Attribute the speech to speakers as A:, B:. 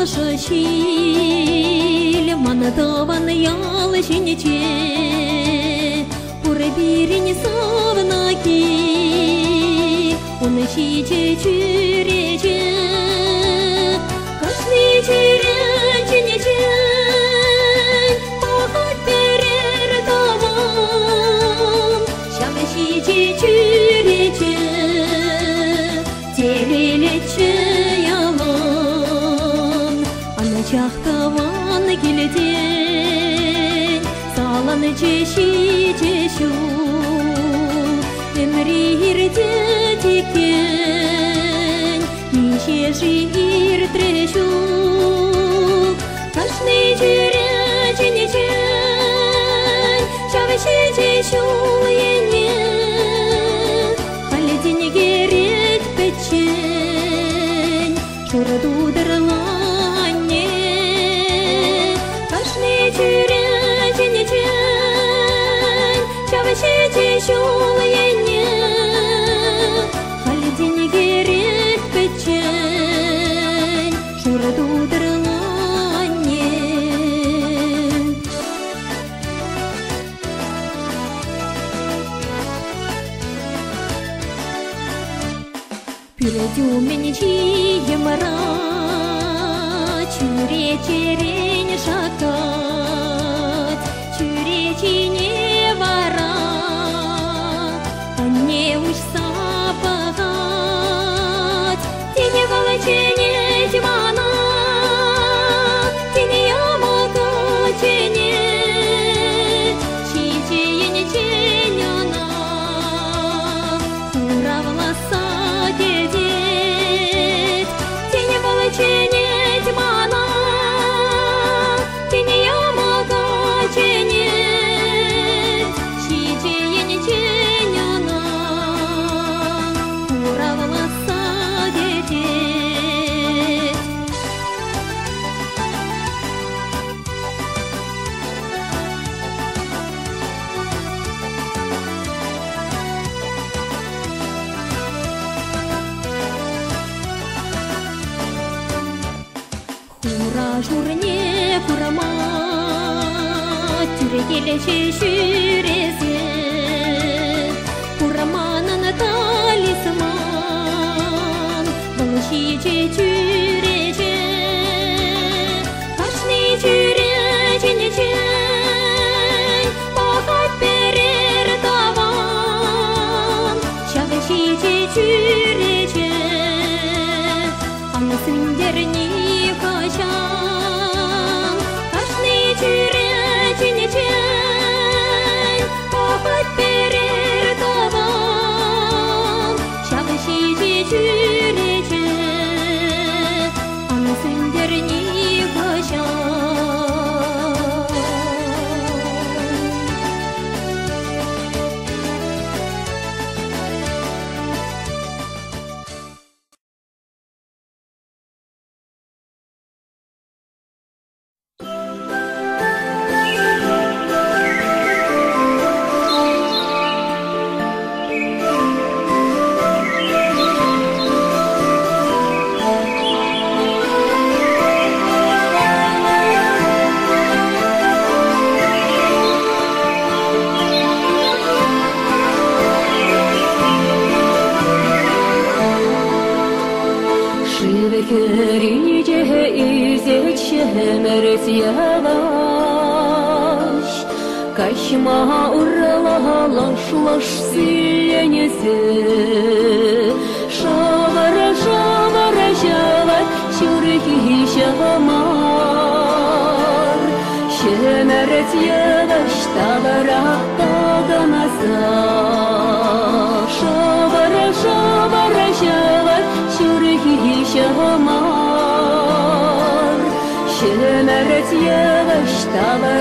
A: шашил, манатован ял шинече, урбирин савнаки, он шиче чурече, кашни чуреченече, пахат перер тавам, шам шиче чурече, терелече ялан, ана чахтаван келден, салан чеши чешу, эмрирде текен, неше жир трешу, кашны жүреченечен, шавеши чешу ене, халедин керек печен, шурдудырланне, кашны жүреченечен, шавеши чешу ене, халедин керек печен, шурдудырланне. Пюредю мен чиемара, чуре черен шакат, чуре чине вара, анне уж сапагат, тене волочене тьмана, тене ямака чене, чичеене ченяна, хура волоса дедет, тене волочене тьмана, тене ямака чене, чичеене ченяна, хура волоса дедет. Хура журне хурама, тюрегелече шүрезе, хураманын талисман, волшиче чүрече, кашны чүреченечен, пахат перер тавам, шавешиче чүрече, аны сүндерни кашам, кашны чүреченечен, пахат перер тавам, шавешиче чүрече, аны сүндерни кашам.
B: Şivekerince izet şehmeret yavaş, kaşma uralaş laş silenesi, şavara şavara şavar şurki şamar, şehmeret yavaş tavara tagamasa, şavara şavara şavar şurki şamar, şehmeret yavaş tavara